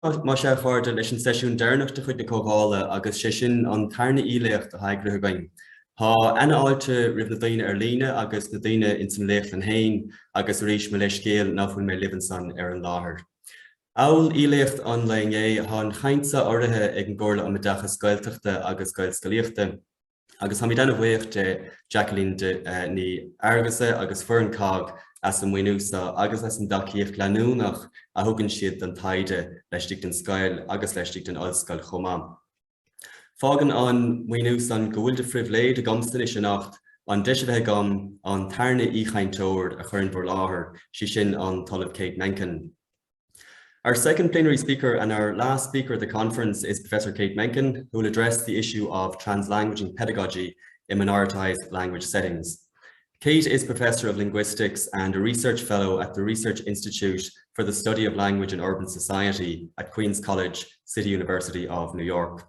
má sé chuirde leis an sesiún déirnach de chuid na cógála agus sé sin an tarna íleacht a hagrathe gain. Tá anáilte rih na daoine líne agus na daoine in san lécht an hain agus rís me leis scéal nachfuil mé libansan an láthair. Áil íleacht an leingé há an chaintsa orthe ag an gcomharla am deacha scoilteachta agus scoil scolaíochta. Agus ha mi den bhuaocht Jacqueline ní airgasa agus fuan cág as an muinúsa agus as an daciíocht leanúnach a thugann siad an taide leistigh den scoil agus leistigh den ollscoil chomá. Fágan an muinús an gohfuil de frihléid a gomstan is nacht an deisibhe gom an tarna íchaintóir a chuirn bhór láthair si sin an talamh Kate Menken. Our second plenary speaker and our last speaker at the conference is Professor Kate Menken, who will address the issue of translanguaging pedagogy in minoritized language settings. Kate is Professor of Linguistics and a Research Fellow at the Research Institute for the Study of Language and Urban Society at Queen's College, City University of New York.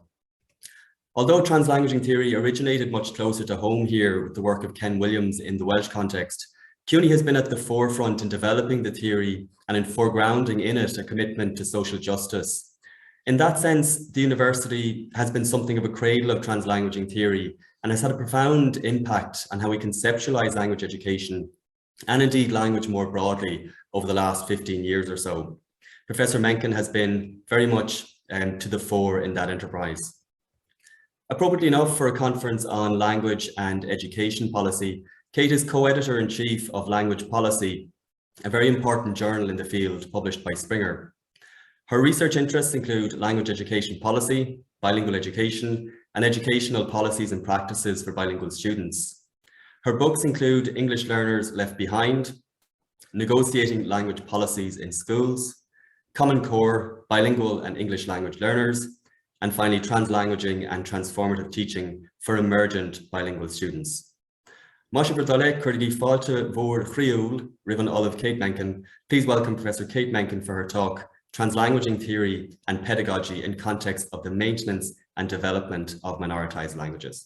Although translanguaging theory originated much closer to home here with the work of Ken Williams in the Welsh context, CUNY has been at the forefront in developing the theory and in foregrounding in it a commitment to social justice. In that sense, the university has been something of a cradle of translanguaging theory and has had a profound impact on how we conceptualize language education and indeed language more broadly over the last 15 years or so. Professor Menken has been very much to the fore in that enterprise. Appropriately enough for a conference on language and education policy, Kate is co-editor-in-chief of Language Policy, a very important journal in the field published by Springer. Her research interests include language education policy, bilingual education, and educational policies and practices for bilingual students. Her books include English Learners Left Behind, Negotiating Language Policies in Schools, Common Core, Bilingual and English Language Learners, and finally Translanguaging and Transformative Teaching for Emergent Bilingual Students. Masha Berdale, Kurdi Falta Vor Friul, Riven Olive Kate Menken. Please welcome Professor Kate Menken for her talk, Translanguaging Theory and Pedagogy in Context of the Maintenance and Development of Minoritized Languages.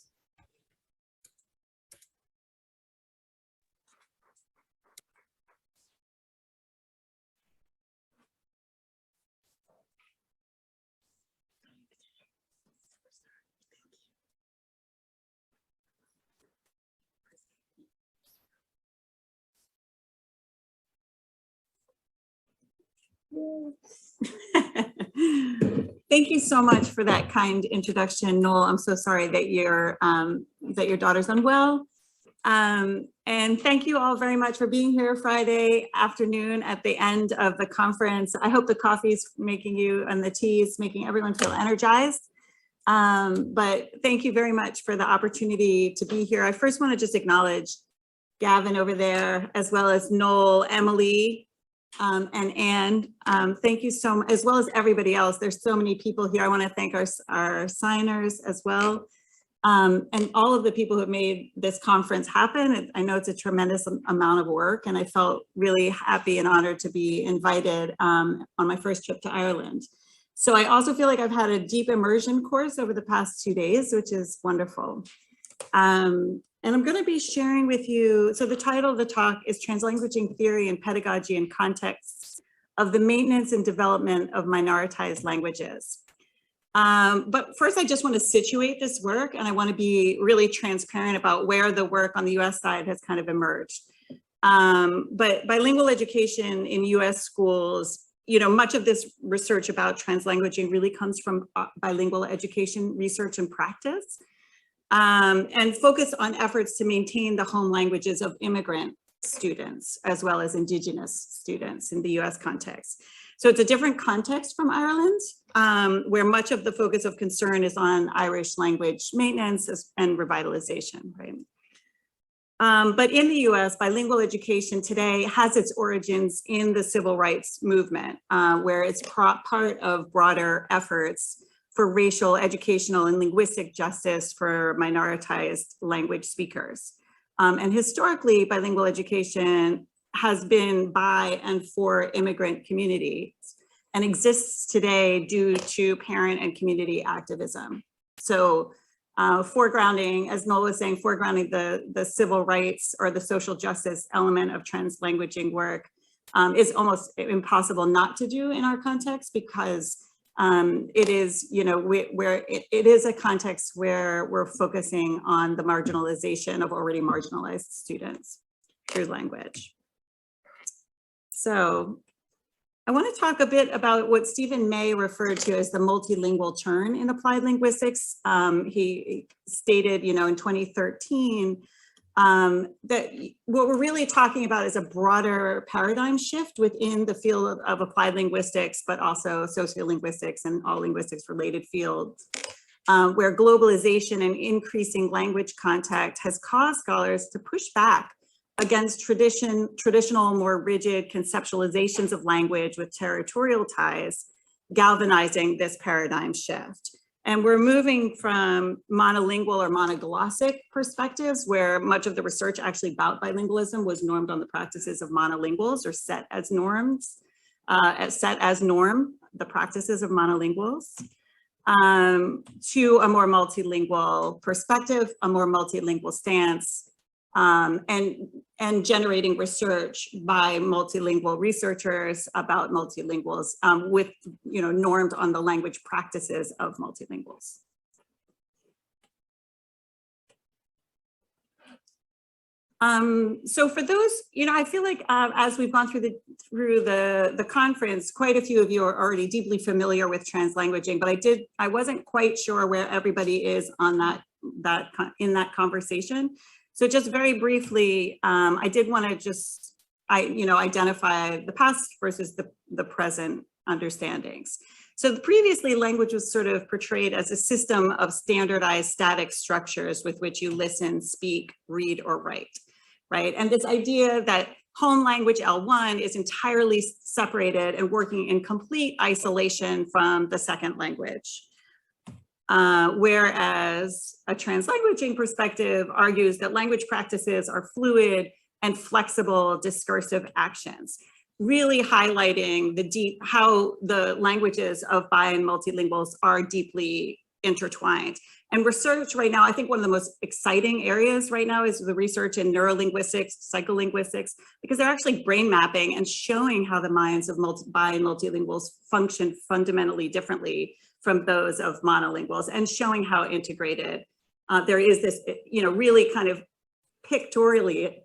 Thank you so much for that kind introduction, Noel. I'm so sorry that your daughter's unwell. And thank you all very much for being here Friday afternoon at the end of the conference. I hope the coffee's making you and the tea is making everyone feel energized. But thank you very much for the opportunity to be here. I first want to just acknowledge Gavin over there, as well as Noel, Emily, and Anne. Thank you so much, as well as everybody else. There's so many people here. I want to thank our signers as well, and all of the people who have made this conference happen. I know it's a tremendous amount of work, and I felt really happy and honored to be invited on my first trip to Ireland. So I also feel like I've had a deep immersion course over the past 2 days, which is wonderful. And I'm going to be sharing with you, so the title of the talk is Translanguaging Theory and Pedagogy in Context of the Maintenance and Development of Minoritized Languages. But first, I just want to situate this work, and I want to be really transparent about where the work on the US side has kind of emerged. But bilingual education in US schools, you know, much of this research about translanguaging really comes from bilingual education research and practice. And focus on efforts to maintain the home languages of immigrant students, as well as Indigenous students in the US context. So it's a different context from Ireland, where much of the focus of concern is on Irish language maintenance and revitalization, right? But in the US, bilingual education today has its origins in the civil rights movement, where it's part of broader efforts for racial, educational, and linguistic justice for minoritized language speakers. And historically, bilingual education has been by and for immigrant communities and exists today due to parent and community activism. So foregrounding, as Noel was saying, foregrounding the civil rights or the social justice element of translanguaging work is almost impossible not to do in our context, because It is, you know, it is a context where we're focusing on the marginalization of already marginalized students through language. So I want to talk a bit about what Stephen May referred to as the multilingual turn in applied linguistics. He stated, you know, in 2013, that what we're really talking about is a broader paradigm shift within the field of applied linguistics, but also sociolinguistics and all linguistics related fields, where globalization and increasing language contact has caused scholars to push back against traditional, more rigid conceptualizations of language with territorial ties, galvanizing this paradigm shift. And we're moving from monolingual or monoglossic perspectives, where much of the research actually about bilingualism was normed on the practices of monolinguals, or set as norms, the practices of monolinguals, to a more multilingual perspective, a more multilingual stance, and generating research by multilingual researchers about multilinguals with, you know, normed on the language practices of multilinguals. So for those, you know, I feel like as we've gone through the conference, quite a few of you are already deeply familiar with translanguaging, but I wasn't quite sure where everybody is on in that conversation. So just very briefly, I did want to just, identify the past versus the present understandings. So previously, language was sort of portrayed as a system of standardized static structures with which you listen, speak, read, or write, right? And this idea that home language L1 is entirely separated and working in complete isolation from the second language. Whereas a translanguaging perspective argues that language practices are fluid and flexible discursive actions, really highlighting how the languages of bi and multilinguals are deeply intertwined. And research right now, I think one of the most exciting areas right now is the research in neurolinguistics, psycholinguistics, because they're actually brain mapping and showing how the minds of bi and multilinguals function fundamentally differently from those of monolinguals, and showing how integrated there is this, you know, really kind of pictorially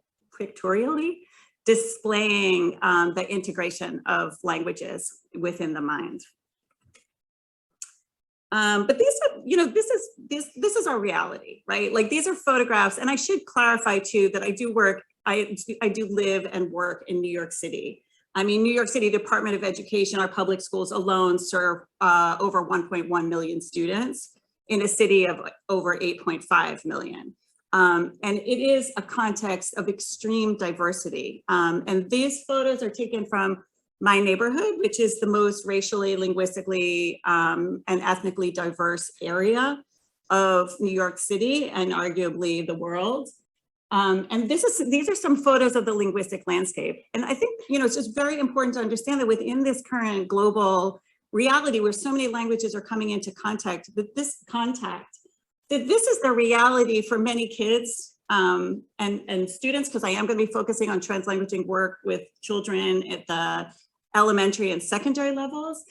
displaying the integration of languages within the mind. But these are, you know, this is our reality, right? Like, these are photographs, and I should clarify too that I do live and work in New York City. I mean, New York City Department of Education, our public schools alone serve over 1.1 million students in a city of over 8.5 million. And it is a context of extreme diversity. And these photos are taken from my neighborhood, which is the most racially, linguistically, and ethnically diverse area of New York City and arguably the world. And these are some photos of the linguistic landscape. And I think, you know, it's just very important to understand that within this current global reality where so many languages are coming into contact, that this is the reality for many kids and students, because I am going to be focusing on translanguaging work with children at the elementary and secondary levels.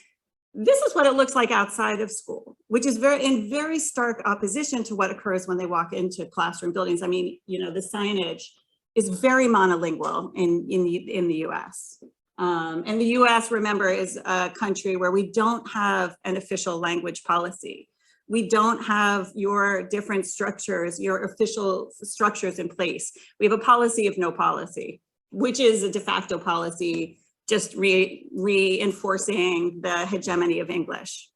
This is what it looks like outside of school, which is in very stark opposition to what occurs when they walk into classroom buildings. I mean, you know, the signage is very monolingual in the US. And the US, remember, is a country where we don't have an official language policy. We don't have your different structures, your official structures in place. We have a policy of no policy, which is a de facto policy, just reinforcing the hegemony of English.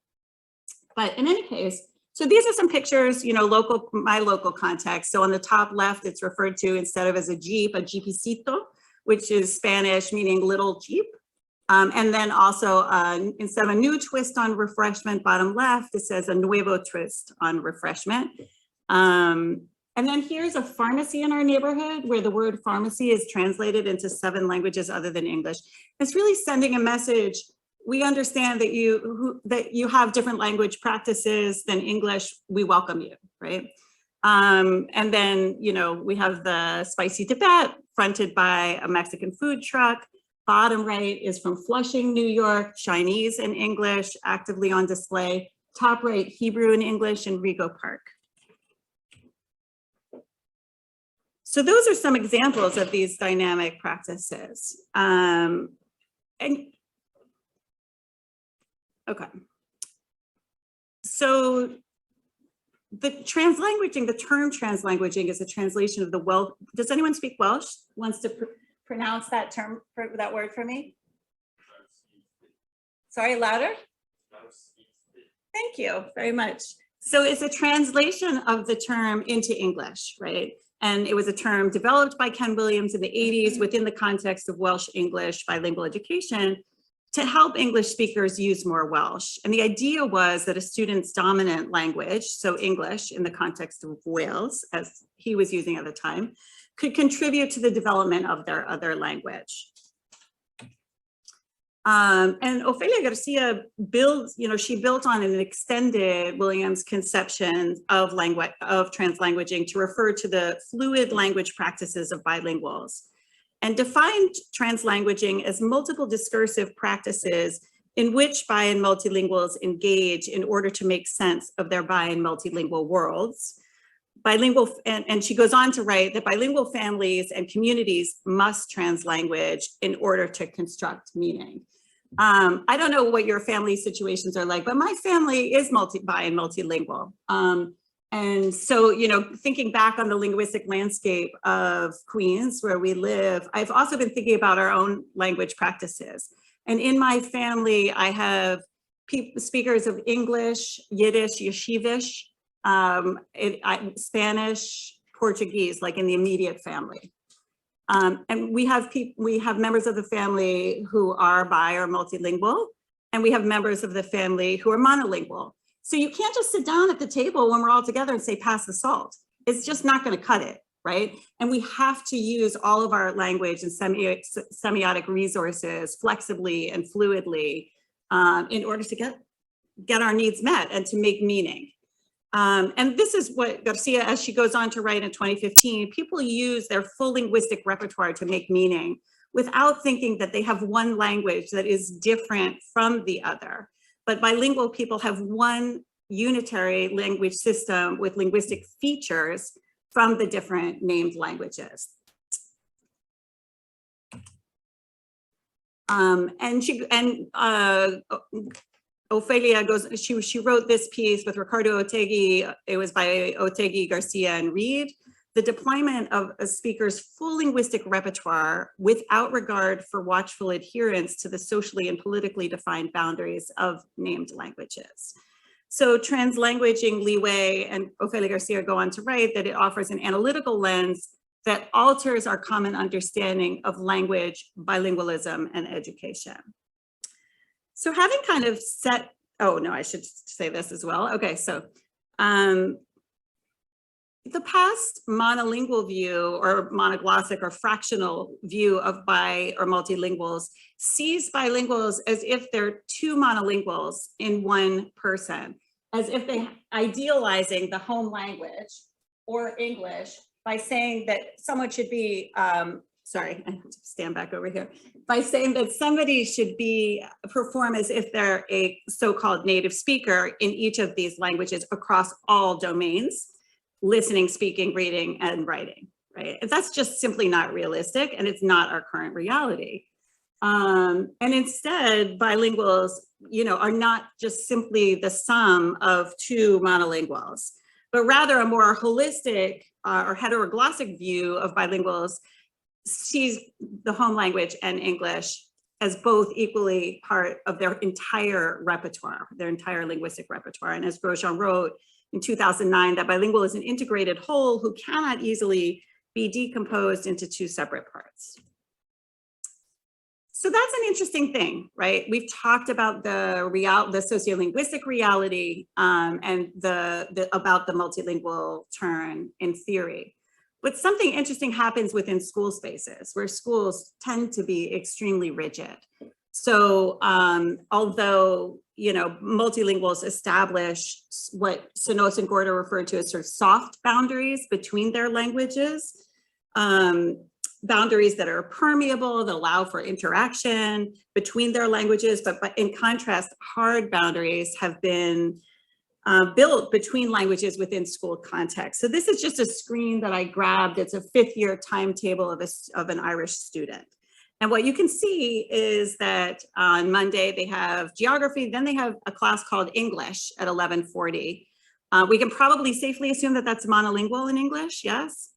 But in any case, so these are some pictures, you know, my local context. So on the top left, it's referred to instead of as a jeep, a jeepicito, which is Spanish meaning little jeep. And then also instead of a new twist on refreshment, bottom left, it says a nuevo twist on refreshment. And then here's a pharmacy in our neighborhood where the word pharmacy is translated into 7 languages other than English. It's really sending a message. We understand that you have different language practices than English. We welcome you, right? And then, you know, we have the spicy Tibet fronted by a Mexican food truck. Bottom right is from Flushing, New York, Chinese and English actively on display. Top right, Hebrew and English in Rego Park. So those are some examples of these dynamic practices. Okay. So the translanguaging, the term translanguaging is a translation of the Welsh. Does anyone speak Welsh? Wants to pronounce that term, that word for me? Sorry, louder? Thank you very much. So it's a translation of the term into English, right? And it was a term developed by Ken Williams in the 80s within the context of Welsh English bilingual education to help English speakers use more Welsh. And the idea was that a student's dominant language, so English in the context of Wales, as he was using at the time, could contribute to the development of their other language. And Otheguy García she built on an extended Williams conception of translanguaging to refer to the fluid language practices of bilinguals, and defined translanguaging as multiple discursive practices in which bi and multilinguals engage in order to make sense of their bi and multilingual worlds. Bilingual, and she goes on to write that bilingual families and communities must translanguage in order to construct meaning. I don't know what your family situations are like, but my family is bi and multilingual. And so, thinking back on the linguistic landscape of Queens, where we live, I've also been thinking about our own language practices. And in my family, I have speakers of English, Yiddish, Yeshivish, Spanish, Portuguese, like in the immediate family. And we have members of the family who are bi or multilingual, and we have members of the family who are monolingual. So you can't just sit down at the table when we're all together and say, pass the salt. It's just not going to cut it, right? And we have to use all of our language and semiotic resources flexibly and fluidly in order to get our needs met and to make meaning. And this is what Garcia, as she goes on to write in 2015, people use their full linguistic repertoire to make meaning without thinking that they have one language that is different from the other. But bilingual people have one unitary language system with linguistic features from the different named languages. Otheguy goes, she wrote this piece with Ricardo Otheguy. It was by Otheguy, Garcia, and Reid. The deployment of a speaker's full linguistic repertoire without regard for watchful adherence to the socially and politically defined boundaries of named languages. So translanguaging, Li Wei and Otheguy Garcia go on to write that it offers an analytical lens that alters our common understanding of language, bilingualism, and education. So having kind of set, oh no, I should say this as well. Okay, so the past monolingual view or monoglossic or fractional view of bi or multilinguals sees bilinguals as if they're two monolinguals in one person, as if they idealizing the home language or English by saying that someone should be, sorry, I have to stand back over here, by saying that somebody should perform as if they're a so-called native speaker in each of these languages across all domains, listening, speaking, reading, and writing, right? And that's just simply not realistic, and it's not our current reality. And instead, bilinguals, are not just simply the sum of two monolinguals, but rather a more holistic or heteroglossic view of bilinguals sees the home language and English as both equally part of their entire repertoire, their entire linguistic repertoire. And as Grosjean wrote in 2009, that bilingual is an integrated whole who cannot easily be decomposed into two separate parts. So that's an interesting thing, right? We've talked about the sociolinguistic reality and about the multilingual turn in theory. But something interesting happens within school spaces where schools tend to be extremely rigid. So although, multilinguals establish what Cenoz and Gorter referred to as sort of soft boundaries between their languages, boundaries that are permeable, that allow for interaction between their languages, but in contrast, hard boundaries have been built between languages within school context. So this is just a screen that I grabbed. It's a 5th-year timetable of an Irish student. And what you can see is that on Monday they have geography, then they have a class called English at 11:40. We can probably safely assume that that's monolingual in English, yes?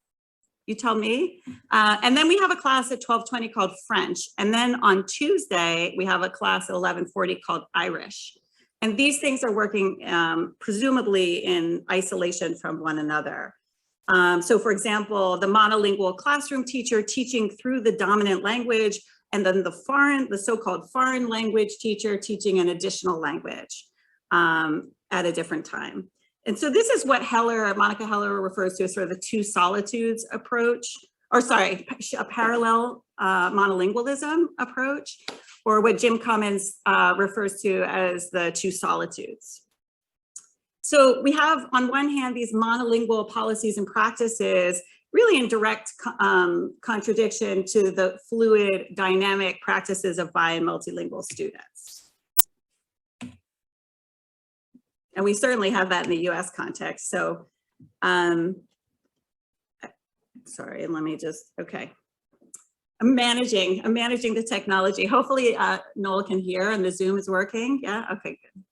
You tell me. And then we have a class at 12:20 called French. And then on Tuesday, we have a class at 11:40 called Irish. And these things are working presumably in isolation from one another. So for example, the monolingual classroom teacher teaching through the dominant language, and then the so-called foreign language teacher teaching an additional language at a different time. And so this is what Monica Heller refers to as sort of the two solitudes approach, or sorry, a parallel monolingualism approach, or what Jim Cummins refers to as the two solitudes. So we have on one hand these monolingual policies and practices really in direct contradiction to the fluid dynamic practices of bi and multilingual students. And we certainly have that in the US context. So, sorry, let me just, okay. I'm managing the technology. Hopefully Noel can hear and the Zoom is working. Yeah, okay, good.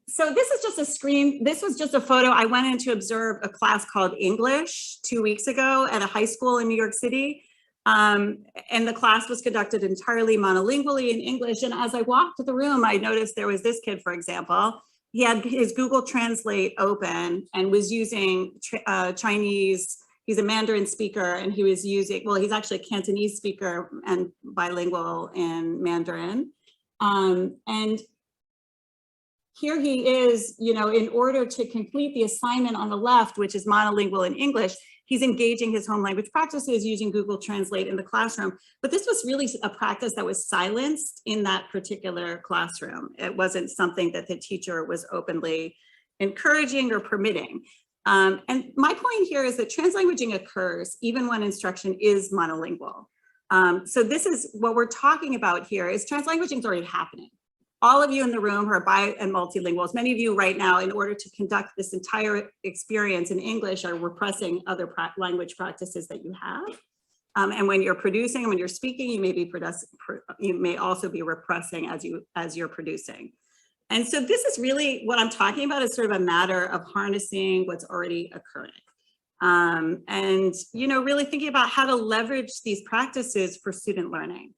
So this is just a screen. This was just a photo. I went in to observe a class called English 2 weeks ago at a high school in New York City. And the class was conducted entirely monolingually in English. And as I walked to the room, I noticed there was this kid, for example. He had his Google Translate open and was using Chinese. He's a Mandarin speaker, and he was using, well, he's actually a Cantonese speaker and bilingual in Mandarin. And here he is, you know, in order to complete the assignment on the left, which is monolingual in English, he's engaging his home language practices using Google Translate in the classroom. But this was really a practice that was silenced in that particular classroom. It wasn't something that the teacher was openly encouraging or permitting. And my point here is that translanguaging occurs even when instruction is monolingual. So this is what we're talking about here is translanguaging is already happening. All of you in the room are bi and multilinguals. Many of you right now, in order to conduct this entire experience in English, are repressing other language practices that you have. And when you're producing and when you're speaking, you may also be repressing as you're producing. And so this is really what I'm talking about is sort of a matter of harnessing what's already occurring. And, you know, really thinking about how to leverage these practices for student learning.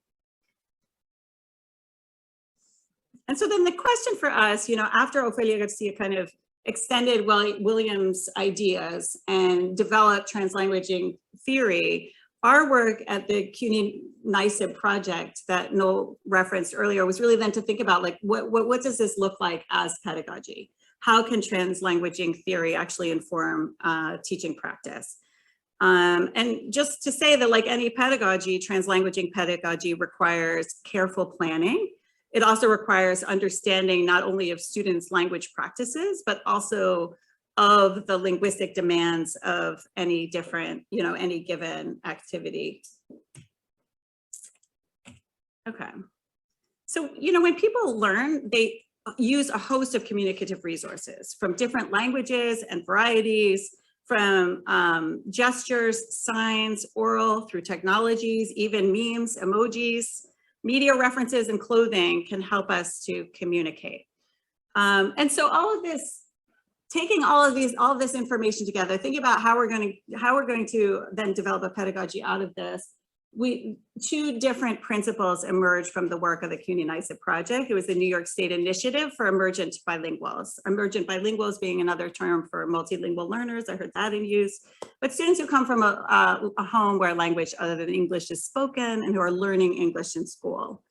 And so then the question for us, you know, after Ofelia Garcia kind of extended Williams' ideas and developed translanguaging theory, our work at the CUNY-NICEB project that Noel referenced earlier was really then to think about like, what does this look like as pedagogy? How can translanguaging theory actually inform teaching practice? And just to say that like any pedagogy, translanguaging pedagogy requires careful planning. It also requires understanding not only of students' language practices, but also of the linguistic demands of any different, you know, any given activity. Okay. So, you know, when people learn, they use a host of communicative resources from different languages and varieties, from gestures, signs, oral, through technologies, even memes, emojis. Media references and clothing can help us to communicate. And so all of this, taking all of this information together, thinking about how we're going to then develop a pedagogy out of this, two different principles emerged from the work of the CUNY-NICEB project. It was the New York State Initiative for Emergent Bilinguals. Emergent bilinguals being another term for multilingual learners. I heard that in use. But students who come from a home where language other than English is spoken and who are learning English in school,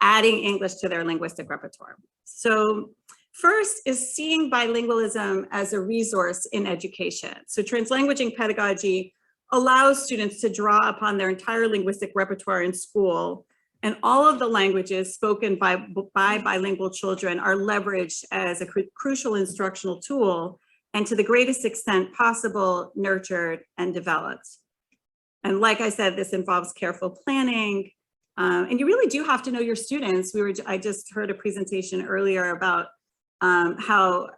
adding English to their linguistic repertoire. So first is seeing bilingualism as a resource in education. So translanguaging pedagogy allows students to draw upon their entire linguistic repertoire in school, and all of the languages spoken by bilingual children are leveraged as a crucial instructional tool, and to the greatest extent possible, nurtured and developed. And like I said, this involves careful planning. And you really do have to know your students. I just heard a presentation earlier about how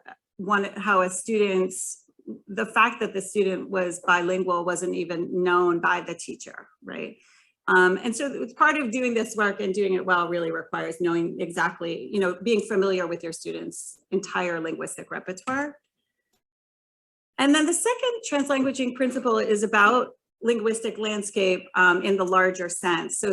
a student's, the fact that the student was bilingual wasn't even known by the teacher, right? And so part of doing this work and doing it well really requires knowing exactly, you know, being familiar with your students' entire linguistic repertoire. And then the second translanguaging principle is about linguistic landscape in the larger sense. So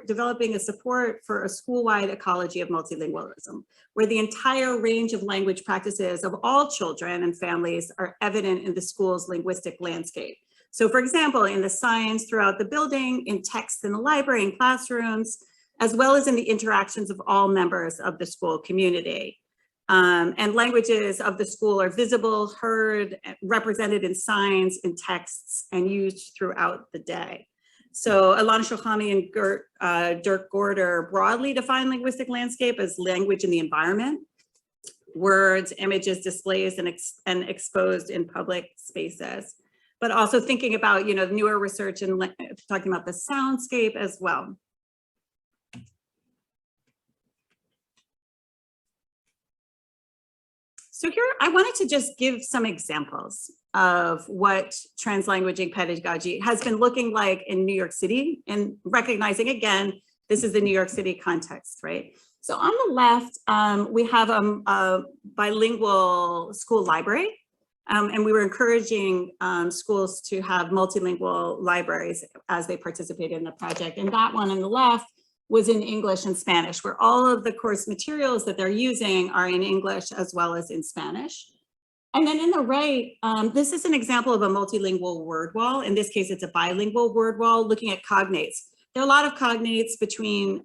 developing a support for a school-wide ecology of multilingualism, where the entire range of language practices of all children and families are evident in the school's linguistic landscape. So for example, in the signs throughout the building, in texts in the library and classrooms, as well as in the interactions of all members of the school community. And languages of the school are visible, heard, represented in signs, in texts, and used throughout the day. So Alana Shohami and Dirk Gorter broadly define linguistic landscape as language in the environment, words, images, displays, and exposed in public spaces. But also thinking about, you know, newer research and talking about the soundscape as well. So here, I wanted to just give some examples of what translanguaging pedagogy has been looking like in New York City, and recognizing, again, this is the New York City context, right? So on the left, we have a bilingual school library, and we were encouraging schools to have multilingual libraries as they participated in the project. And that one on the left was in English and Spanish, where all of the course materials that they're using are in English as well as in Spanish. And then in the right, this is an example of a multilingual word wall. In this case, it's a bilingual word wall looking at cognates. There are a lot of cognates between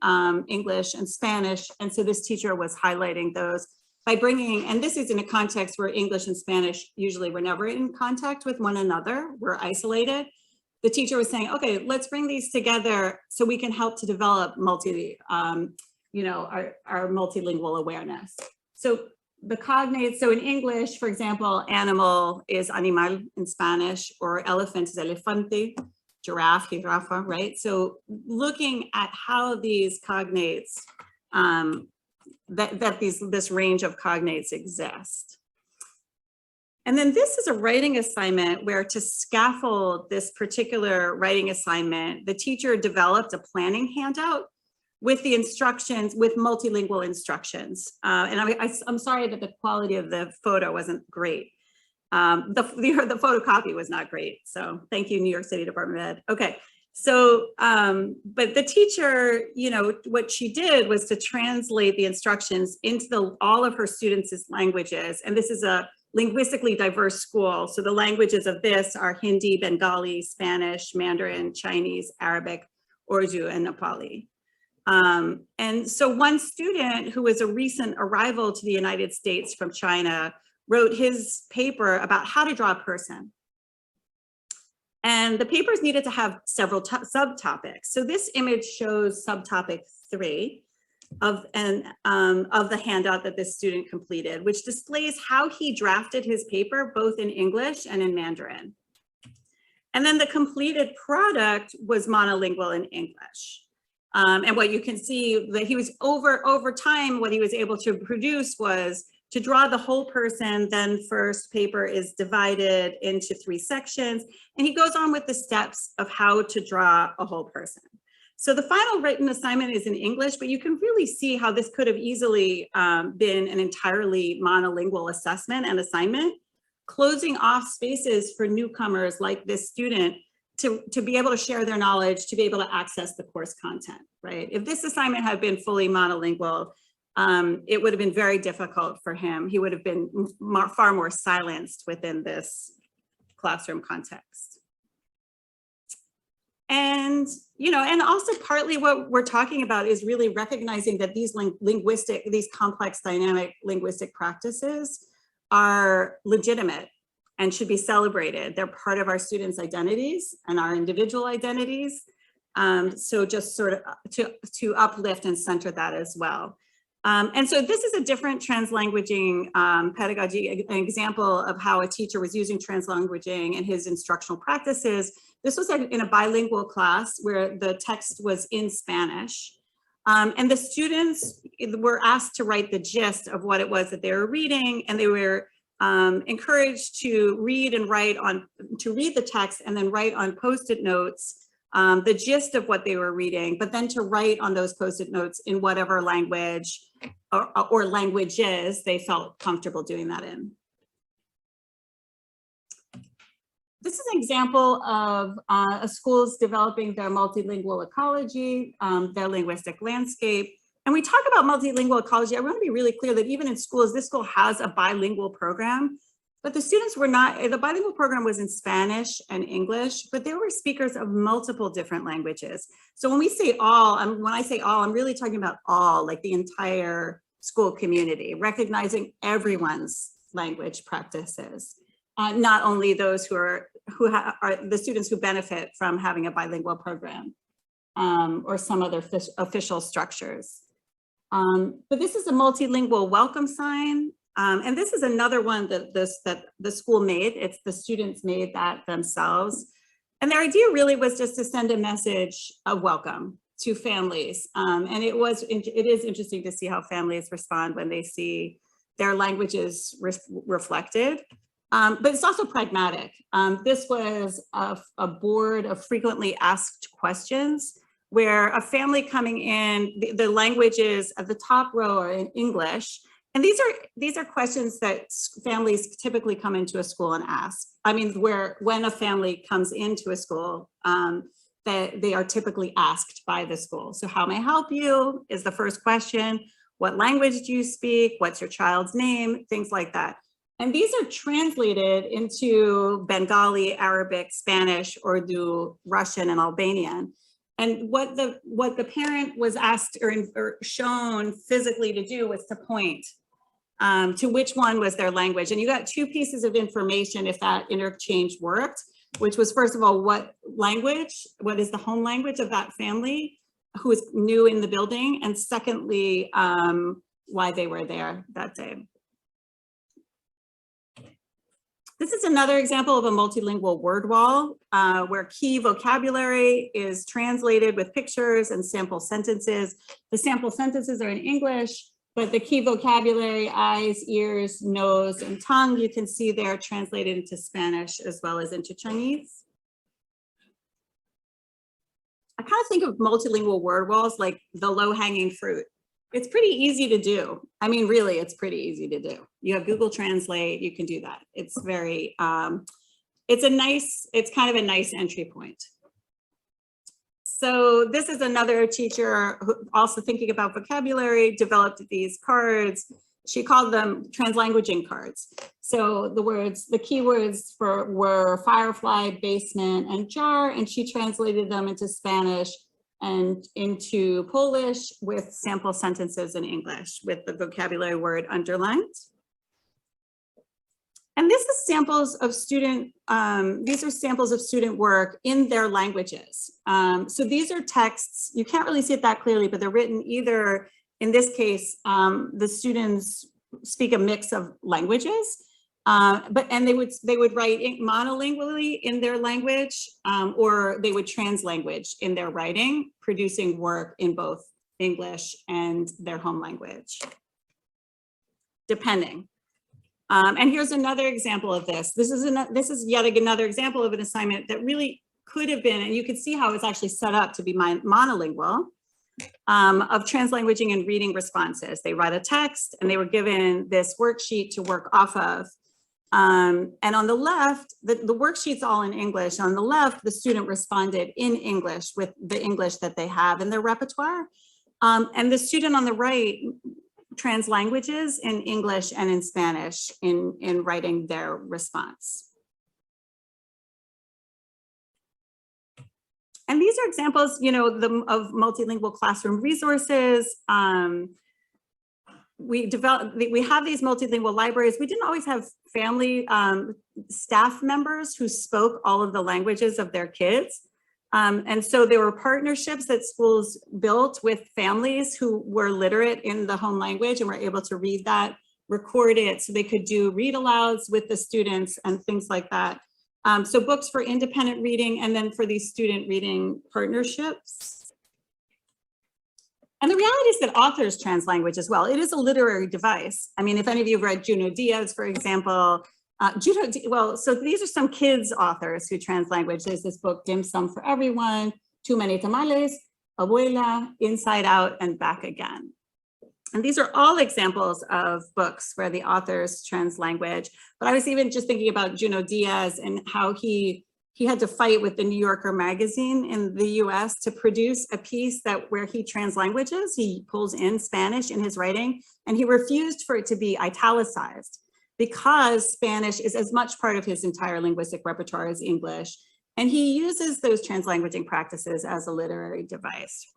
English and Spanish. And so this teacher was highlighting those by bringing, and this is in a context where English and Spanish usually were never in contact with one another, we're isolated. The teacher was saying, okay, let's bring these together so we can help to develop our multilingual awareness. So the cognates, so in English, for example, animal is animal in Spanish, or elephant is elefante, giraffe, jirafa, right? So looking at how these cognates, this range of cognates exist. And then this is a writing assignment where, to scaffold this particular writing assignment, the teacher developed a planning handout with the instructions, with multilingual instructions. And I'm sorry that the quality of the photo wasn't great. The photocopy was not great. So thank you, New York City Department of Ed. Okay, so, but the teacher, you know, what she did was to translate the instructions into all of her students' languages. And this is a linguistically diverse school. So the languages of this are Hindi, Bengali, Spanish, Mandarin, Chinese, Arabic, Urdu, and Nepali. And so one student who was a recent arrival to the United States from China wrote his paper about how to draw a person. And the papers needed to have several subtopics. So this image shows subtopic 3 of the handout that this student completed, which displays how he drafted his paper, both in English and in Mandarin. And then the completed product was monolingual in English. And what you can see that he was over time, what he was able to produce was to draw the whole person. Then first paper is divided into 3 sections, and he goes on with the steps of how to draw a whole person. So the final written assignment is in English, but you can really see how this could have easily been an entirely monolingual assessment and assignment, closing off spaces for newcomers like this student to be able to share their knowledge, to be able to access the course content, right? If this assignment had been fully monolingual, it would have been very difficult for him. He would have been far more silenced within this classroom context. And, you know, and also partly what we're talking about is really recognizing that these these complex dynamic linguistic practices are legitimate and should be celebrated. They're part of our students' identities and our individual identities. So just sort of to uplift and center that as well. And so this is a different translanguaging pedagogy, an example of how a teacher was using translanguaging in his instructional practices This was in a bilingual class where the text was in Spanish. And the students were asked to write the gist of what it was that they were reading, and they were encouraged to read the text and then write on Post-it notes the gist of what they were reading, but then to write on those Post-it notes in whatever language or languages they felt comfortable doing that in. This is an example of a school's developing their multilingual ecology, their linguistic landscape. And we talk about multilingual ecology. I want to be really clear that even in schools, this school has a bilingual program, but the students were not, the bilingual program was in Spanish and English, but they were speakers of multiple different languages. So when we say all, when I say all, I'm really talking about all, like the entire school community, recognizing everyone's language practices. Not only those who are the students who benefit from having a bilingual program or some other official structures. But this is a multilingual welcome sign. And this is another one that the school made. It's the students made that themselves. And their idea really was just to send a message of welcome to families. And it is interesting to see how families respond when they see their languages reflected. But it's also pragmatic. This was a board of frequently asked questions where a family coming in, the languages at the top row are in English. And these are questions that families typically come into a school and ask. I mean, when a family comes into a school, that they are typically asked by the school. So how may I help you is the first question. What language do you speak? What's your child's name? Things like that. And these are translated into Bengali, Arabic, Spanish, Urdu, Russian, and Albanian. And what the parent was asked or shown physically to do was to point to which one was their language. And you got two pieces of information if that interchange worked, which was first of all, what is the home language of that family who is new in the building? And secondly, why they were there that day. This is another example of a multilingual word wall where key vocabulary is translated with pictures and sample sentences. The sample sentences are in English, but the key vocabulary, eyes, ears, nose, and tongue, you can see they're translated into Spanish as well as into Chinese. I kind of think of multilingual word walls like the low-hanging fruit. It's pretty easy to do. I mean, really, it's pretty easy to do. You have Google Translate, you can do that. It's very, it's kind of a nice entry point. So this is another teacher who also thinking about vocabulary, developed these cards. She called them translanguaging cards. So the keywords were firefly, basement, and jar, and she translated them into Spanish and into Polish with sample sentences in English with the vocabulary word underlined. And this is samples of these are samples of student work in their languages. So these are texts, you can't really see it that clearly, but they're written either, in this case, the students speak a mix of languages, and they would write monolingually in their language, or they would translanguage in their writing, producing work in both English and their home language, depending. And here's another example of this. This is yet another example of an assignment that really could have been, and you can see how it's actually set up to be monolingual, of translanguaging and reading responses. They read a text and they were given this worksheet to work off of. And on the left, the worksheet's all in English. On the left, the student responded in English with the English that they have in their repertoire. And the student on the right translanguages in English and in Spanish in writing their response. And these are examples, you know, of multilingual classroom resources. We have these multilingual libraries. We didn't always have family staff members who spoke all of the languages of their kids. And so there were partnerships that schools built with families who were literate in the home language and were able to read that, record it, so they could do read alouds with the students and things like that. So books for independent reading, and then for these student reading partnerships. And the reality is that authors translanguage as well. It is a literary device. I mean, if any of you have read Junot Diaz, for example, so these are some kids authors who translanguage. There's this book, Dim Sum for Everyone, Too Many Tamales, Abuela, Inside Out, and Back Again. And these are all examples of books where the authors translanguage. But I was even just thinking about Junot Diaz and how he had to fight with the New Yorker magazine in the US to produce a piece where he translanguages. He pulls in Spanish in his writing, and he refused for it to be italicized because Spanish is as much part of his entire linguistic repertoire as English. And he uses those translanguaging practices as a literary device.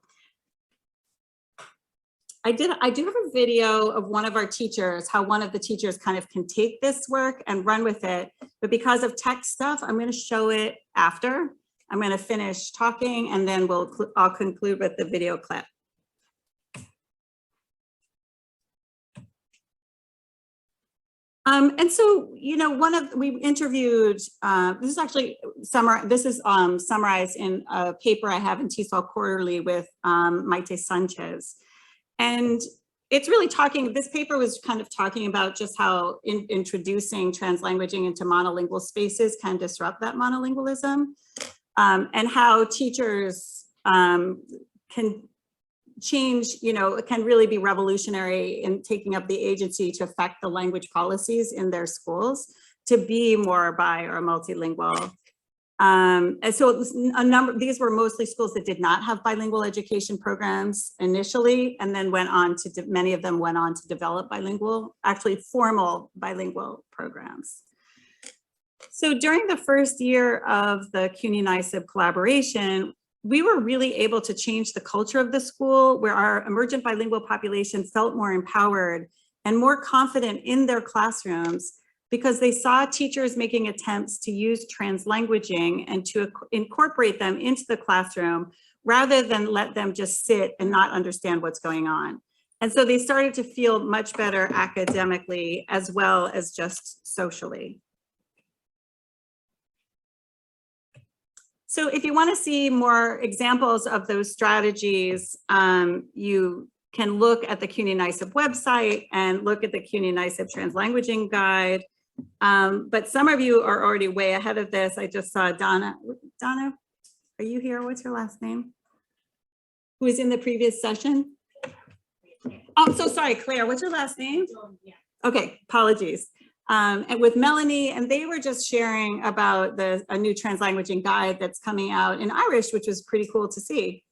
I do have a video of one of our teachers, how one of the teachers kind of can take this work and run with it. But because of tech stuff, I'm going to show it after. I'm going to finish talking, and then I'll conclude with the video clip. And so, you know, we interviewed, this is actually summarized in a paper I have in TESOL Quarterly with Maite Sanchez. And it's really this paper was kind of talking about just how introducing translanguaging into monolingual spaces can disrupt that monolingualism, and how teachers can change, can really be revolutionary in taking up the agency to affect the language policies in their schools to be more bi or multilingual. And so these were mostly schools that did not have bilingual education programs initially, and then many of them went on to develop actually formal bilingual programs. So during the first year of the CUNY-NYSIB collaboration, we were really able to change the culture of the school, where our emergent bilingual population felt more empowered and more confident in their classrooms, because they saw teachers making attempts to use translanguaging and to incorporate them into the classroom rather than let them just sit and not understand what's going on. And so they started to feel much better academically as well as just socially. So if you want to see more examples of those strategies, you can look at the CUNY-NYSIB website and look at the CUNY-NYSIB Translanguaging Guide. But some of you are already way ahead of this. I just saw Donna. Donna, are you here? What's your last name? Who was in the previous session? Oh, I'm so sorry, Claire. What's your last name? Okay, apologies. And with Melanie, and they were just sharing about a new translanguaging guide that's coming out in Irish, which was pretty cool to see.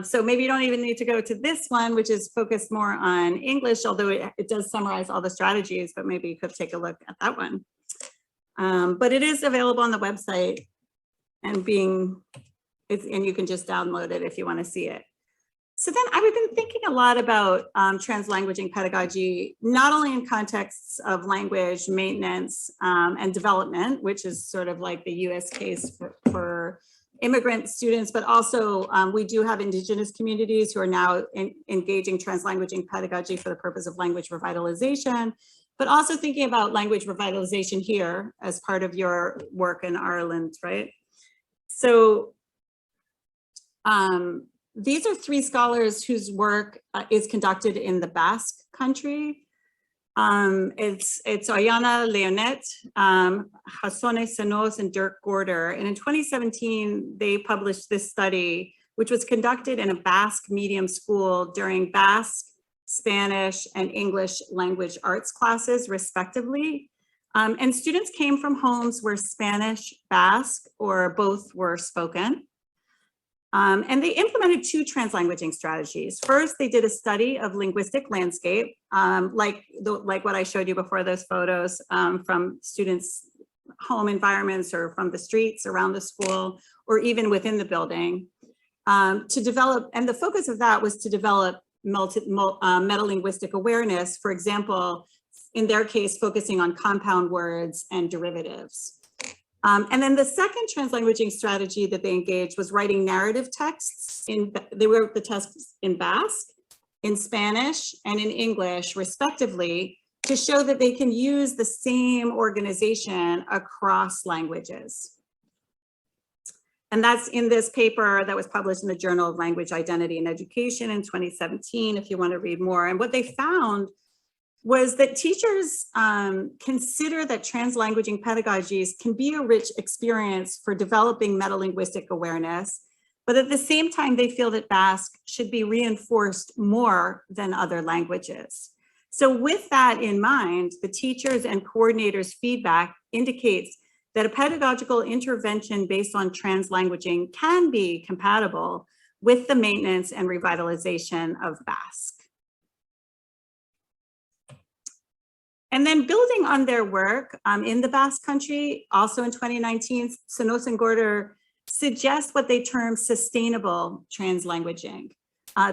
So maybe you don't even need to go to this one, which is focused more on English, although it does summarize all the strategies, but maybe you could take a look at that one. But it is available on the website, and you can just download it if you want to see it. So then I've been thinking a lot about translanguaging pedagogy, not only in contexts of language maintenance and development, which is sort of like the US case for immigrant students, but also we do have Indigenous communities who are now engaging translanguaging pedagogy for the purpose of language revitalization, but also thinking about language revitalization here as part of your work in Ireland, right? So these are three scholars whose work is conducted in the Basque country. It's Ayanna Leonet, Hassone Cenoz, and Dirk Gorter. And in 2017, they published this study, which was conducted in a Basque medium school during Basque, Spanish, and English language arts classes, respectively. And students came from homes where Spanish, Basque, or both were spoken. And they implemented two translanguaging strategies. First, they did a study of linguistic landscape, like what I showed you before, those photos from students' home environments or from the streets around the school, or even within the building, to develop, and the focus of that was to develop metalinguistic awareness, for example, in their case, focusing on compound words and derivatives. And then the second translanguaging strategy that they engaged was writing narrative texts. They wrote the texts in Basque, in Spanish, and in English, respectively, to show that they can use the same organization across languages. And that's in this paper that was published in the Journal of Language Identity and Education in 2017, if you want to read more. And what they found was that teachers consider that translanguaging pedagogies can be a rich experience for developing metalinguistic awareness, but at the same time, they feel that Basque should be reinforced more than other languages. So with that in mind, the teachers and coordinators' feedback indicates that a pedagogical intervention based on translanguaging can be compatible with the maintenance and revitalization of Basque. And then building on their work in the Basque Country, also in 2019, Cenoz and Gorter suggest what they term sustainable translanguaging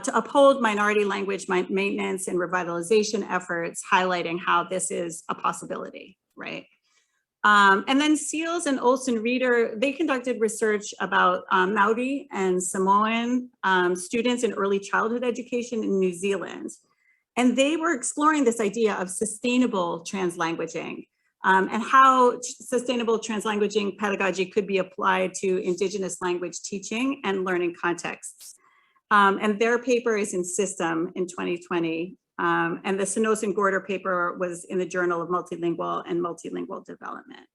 to uphold minority language maintenance and revitalization efforts, highlighting how this is a possibility, right? And then Seals and Olson Reeder, they conducted research about Maori and Samoan students in early childhood education in New Zealand. And they were exploring this idea of sustainable translanguaging and how sustainable translanguaging pedagogy could be applied to Indigenous language teaching and learning contexts. And their paper is in System in 2020. And the Cenoz and Gorter paper was in the Journal of Multilingual and Multilingual Development.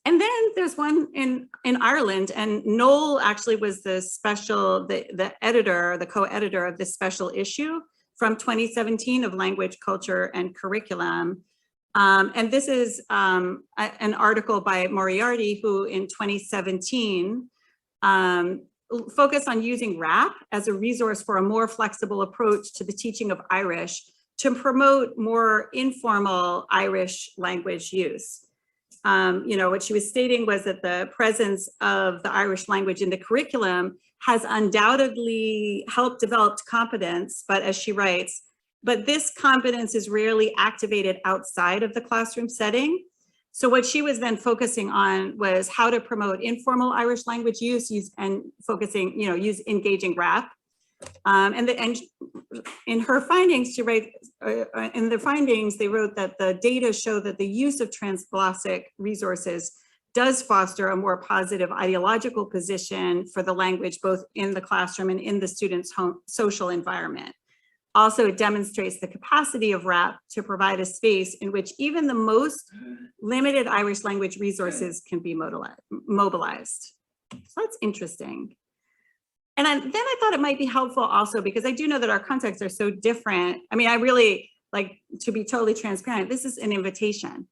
And then there's one in Ireland, and Noel actually was the editor, the co-editor of this special issue from 2017 of Language, Culture, and Curriculum. And this is an article by Moriarty, who in 2017 focused on using RAP as a resource for a more flexible approach to the teaching of Irish to promote more informal Irish language use. What she was stating was that the presence of the Irish language in the curriculum has undoubtedly helped develop competence, but as she writes, but this competence is rarely activated outside of the classroom setting. So what she was then focusing on was how to promote informal Irish language use and focusing, use engaging RAP. And in her findings, she writes, in the findings, they wrote that the data show that the use of transglossic resources does foster a more positive ideological position for the language, both in the classroom and in the student's home social environment. Also, it demonstrates the capacity of RAP to provide a space in which even the most limited Irish language resources can be mobilized. So that's interesting. And then I thought it might be helpful also because I do know that our contexts are so different. I mean, I really like to be totally transparent. This is an invitation.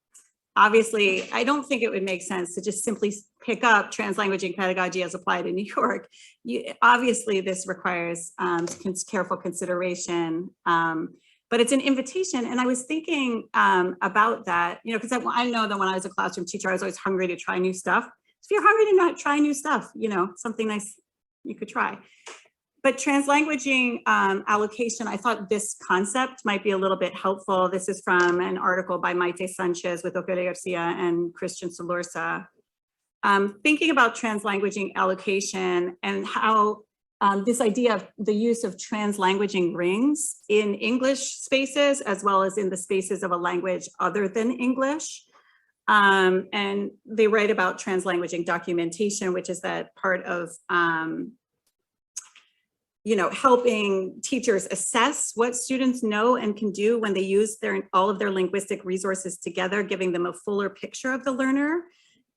Obviously, I don't think it would make sense to just simply pick up translanguaging pedagogy as applied in New York. Obviously, this requires careful consideration, but it's an invitation. And I was thinking about that, because I know that when I was a classroom teacher, I was always hungry to try new stuff. So if you're hungry to not try new stuff, something nice you could try. But translanguaging allocation, I thought this concept might be a little bit helpful. This is from an article by Maite Sanchez with Otheguy Garcia and Christian Solorza. Thinking about translanguaging allocation and how this idea of the use of translanguaging rings in English spaces, as well as in the spaces of a language other than English. And they write about translanguaging documentation, which is that part of helping teachers assess what students know and can do when they use all of their linguistic resources together, giving them a fuller picture of the learner.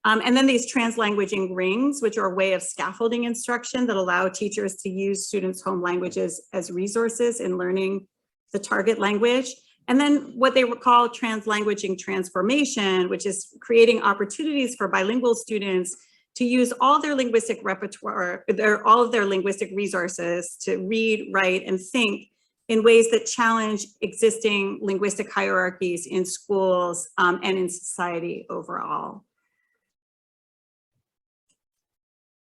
And then these translanguaging rings, which are a way of scaffolding instruction that allow teachers to use students' home languages as resources in learning the target language. And then what they call translanguaging transformation, which is creating opportunities for bilingual students to use all their linguistic repertoire, all of their linguistic resources to read, write, and think in ways that challenge existing linguistic hierarchies in schools and in society overall.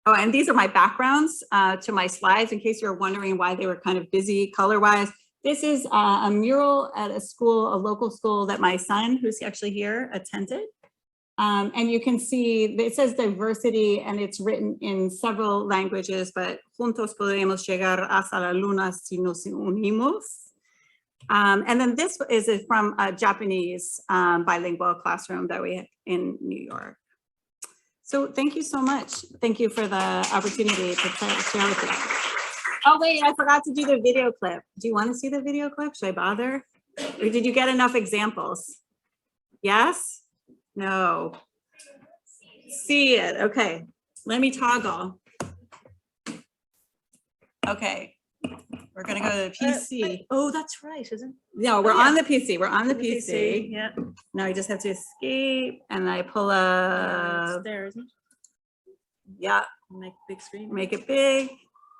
Oh, and these are my backgrounds to my slides in case you're wondering why they were kind of busy color-wise. This is a mural at a school, a local school that my son, who's actually here, attended. And you can see, it says diversity and it's written in several languages, but juntos podremos llegar hasta la luna si nos unimos. And then this is from a Japanese bilingual classroom that we have in New York. So thank you so much. Thank you for the opportunity to share with you. Oh wait, I forgot to do the video clip. Do you want to see the video clip? Should I bother? Or did you get enough examples? Yes? No. See it. Okay. Let me toggle. Okay. We're going to go to the PC. Oh, that's right, isn't it? No, we're on the PC. We're on the PC. Yeah. Now I just have to escape and I pull up. It's there, isn't it? Yeah. Make big screen. Make it big.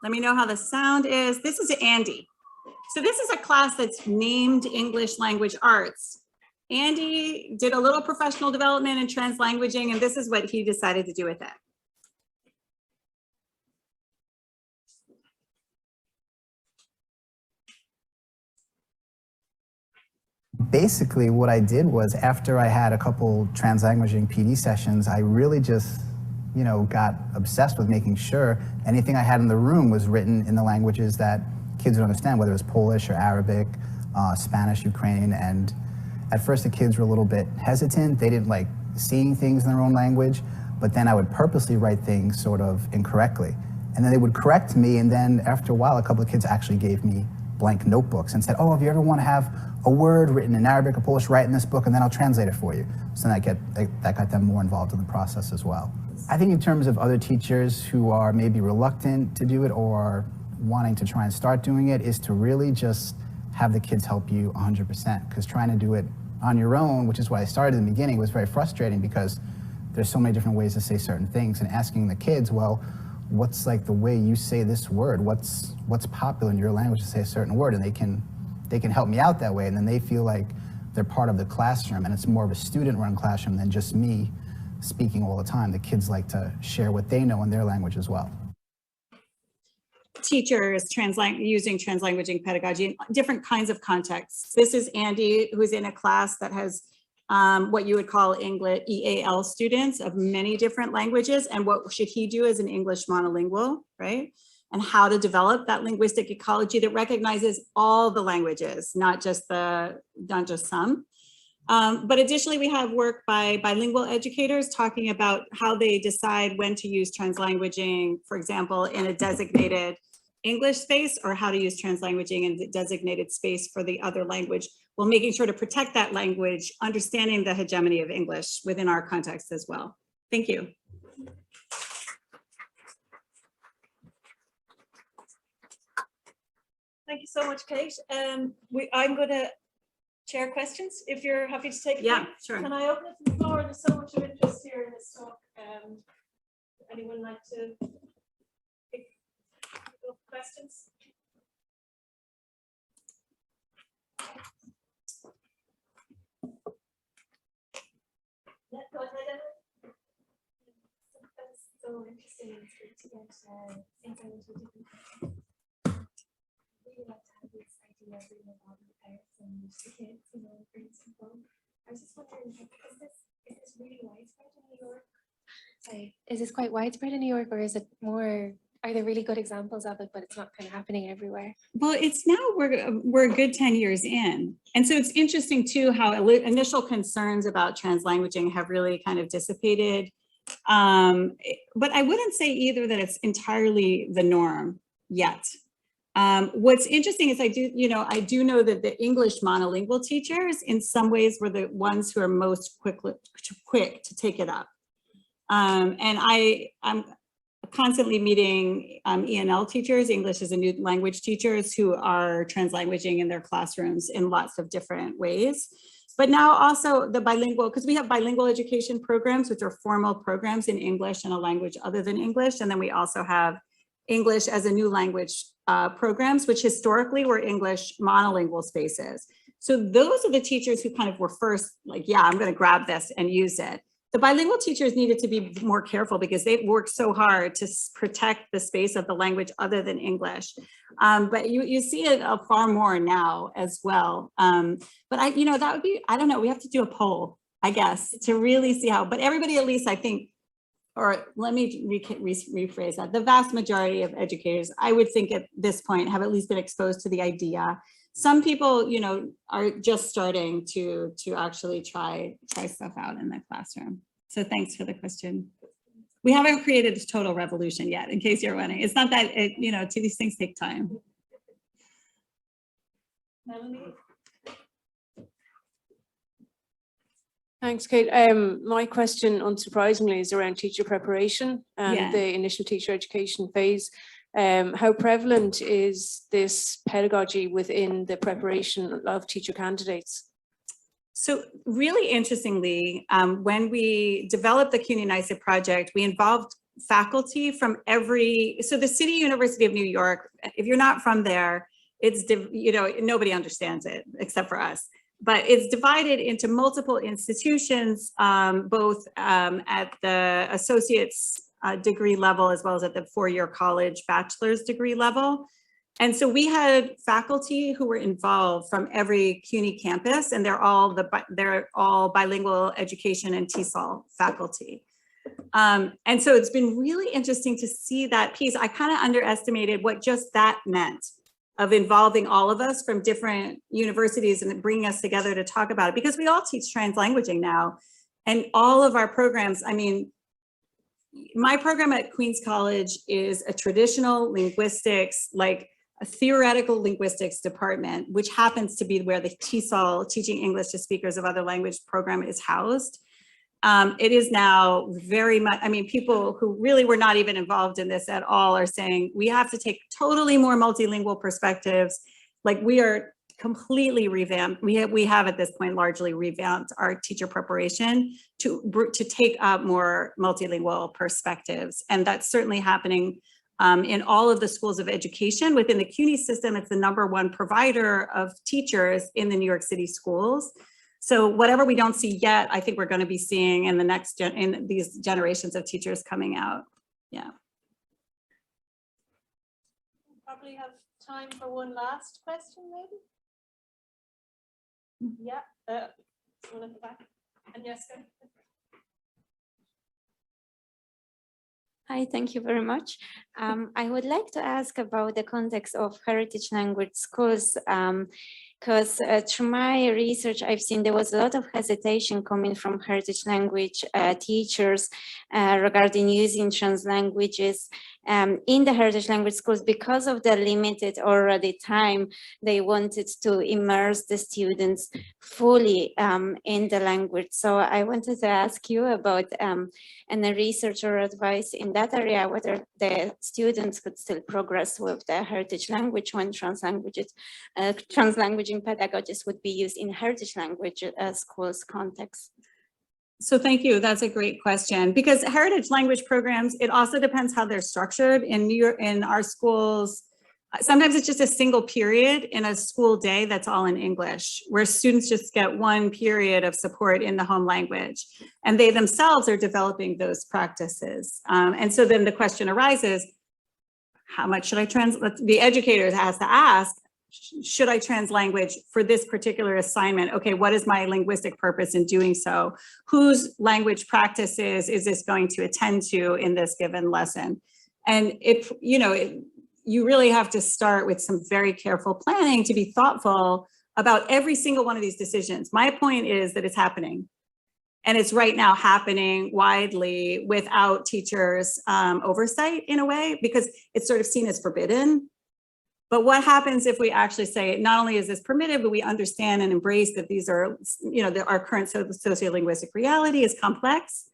Let me know how the sound is. This is Andy. So this is a class that's named English Language Arts. Andy did a little professional development in translanguaging, and this is what he decided to do with it. Basically, what I did was after I had a couple translanguaging PD sessions, I really just, you know, got obsessed with making sure anything I had in the room was written in the languages that kids would understand, whether it was Polish or Arabic, Spanish, Ukrainian. And at first the kids were a little bit hesitant. They didn't like seeing things in their own language, but then I would purposely write things sort of incorrectly. And then they would correct me, and then after a while, a couple of kids actually gave me blank notebooks and said, oh, if you ever want to have a word written in Arabic or Polish, write in this book and then I'll translate it for you. So then that got them more involved in the process as well. I think in terms of other teachers who are maybe reluctant to do it or wanting to try and start doing it, is to really just have the kids help you 100%, because trying to do it on your own, which is why I started in the beginning, was very frustrating because there's so many different ways to say certain things, and asking the kids, well, what's like the way you say this word? What's popular in your language to say a certain word? And they can help me out that way, and then they feel like they're part of the classroom, and it's more of a student-run classroom than just me speaking all the time. The kids like to share what they know in their language as well. Teachers using translanguaging pedagogy in different kinds of contexts. This is Andy, who's in a class that has what you would call English EAL students of many different languages, and what should he do as an English monolingual, right? And how to develop that linguistic ecology that recognizes all the languages, not just some. But additionally, we have work by bilingual educators talking about how they decide when to use translanguaging, for example, in a designated English space, or how to use translanguaging in the designated space for the other language, while making sure to protect that language, understanding the hegemony of English within our context as well. Thank you. Thank you so much, Kate. I'm going to chair questions if you're happy to take it. Yeah, sure. Can I open it to the floor? There's so much of interest here in this talk. Anyone like to pick up questions? Yeah, go ahead, Emma. That's so interesting. It's good to get insight into different countries. Really like to have this idea of reading about the parents and the kids, you know, for example. I was just wondering, is this really widespread in New York? Sorry, is this quite widespread in New York, or is it more, are there really good examples of it, but it's not kind of happening everywhere? Well, it's now, we're a good 10 years in. And so it's interesting too, how initial concerns about translanguaging have really kind of dissipated. But I wouldn't say either that it's entirely the norm yet. What's interesting is I do know that the English monolingual teachers in some ways were the ones who are most quick to take it up. And I'm constantly meeting ENL teachers, English as a new language teachers, who are translanguaging in their classrooms in lots of different ways. But now also the bilingual, because we have bilingual education programs, which are formal programs in English and a language other than English. And then we also have English as a new language programs, which historically were English monolingual spaces. So those are the teachers who kind of were first like, yeah, I'm going to grab this and use it. The bilingual teachers needed to be more careful because they've worked so hard to protect the space of the language other than English. But you see it far more now as well. But that would be, I don't know, we have to do a poll, I guess, to really see how, but everybody at least I think, or let me rephrase that. The vast majority of educators, I would think at this point, have at least been exposed to the idea some people, you know, are just starting to actually try stuff out in the classroom. So thanks for the question. We haven't created a total revolution yet, in case you're wondering. It's not that, you know, these things take time. Melanie? Thanks, Kate. My question, unsurprisingly, is around teacher preparation and the initial teacher education phase. How prevalent is this pedagogy within the preparation of teacher candidates? So really interestingly, when we developed the CUNY-NYSIP project, we involved faculty from so the City University of New York, if you're not from there, it's, you know, nobody understands it except for us. But it's divided into multiple institutions, both at the associate's degree level, as well as at the four-year college bachelor's degree level. And so we had faculty who were involved from every CUNY campus, and they're all bilingual education and TESOL faculty. And so it's been really interesting to see that piece. I kind of underestimated what just that meant, of involving all of us from different universities and bringing us together to talk about it, because we all teach translanguaging now, and all of our programs, I mean, my program at Queens College is a traditional linguistics, like a theoretical linguistics department, which happens to be where the TESOL, Teaching English to Speakers of Other Language program, is housed. It is now very much, I mean, people who really were not even involved in this at all are saying we have to take totally more multilingual perspectives. Like, we are completely revamped. We have at this point largely revamped our teacher preparation to take up more multilingual perspectives. And that's certainly happening in all of the schools of education. Within the CUNY system, it's the #1 provider of teachers in the New York City schools. So whatever we don't see yet, I think we're going to be seeing in the next in these generations of teachers coming out. Yeah. Probably have time for one last question, maybe. Yeah, one at the back. And Jessica. Hi, thank you very much. I would like to ask about the context of heritage language schools, because through my research, I've seen there was a lot of hesitation coming from heritage language teachers regarding using translanguages in the heritage language schools because of the limited already time they wanted to immerse the students fully in the language. So I wanted to ask you about any research or advice in that area, whether the students could still progress with the heritage language when translanguaging pedagogies would be used in heritage language schools context. So thank you. That's a great question, because heritage language programs, it also depends how they're structured. In New York, in our schools, sometimes it's just a single period in a school day that's all in English, where students just get one period of support in the home language, and they themselves are developing those practices. And so then the question arises, how much should I translate? The educator has to ask, should I translanguage for this particular assignment? Okay, what is my linguistic purpose in doing so? Whose language practices is this going to attend to in this given lesson? And if, you know, you really have to start with some very careful planning to be thoughtful about every single one of these decisions. My point is that it's happening. And it's right now happening widely without teachers' oversight in a way, because it's sort of seen as forbidden. But what happens if we actually say, not only is this permitted, but we understand and embrace that these are, you know, our current sociolinguistic reality is complex.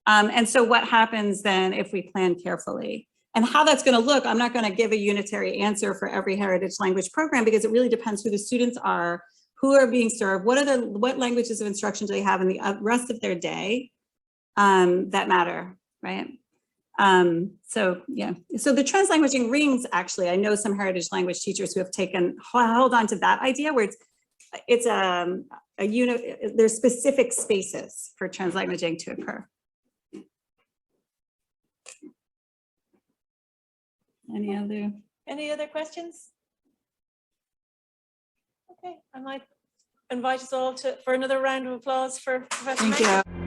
And so what happens then if we plan carefully? And how that's going to look, I'm not going to give a unitary answer for every heritage language program, because it really depends who the students are, who are being served, what languages of instruction do they have in the rest of their day that matter, right? So yeah, so the translanguaging rings, actually, I know some heritage language teachers who have held on to that idea, where it's there's specific spaces for translanguaging to occur. Any other questions? Okay, I might invite us all for another round of applause for Professor Menken. Thank you.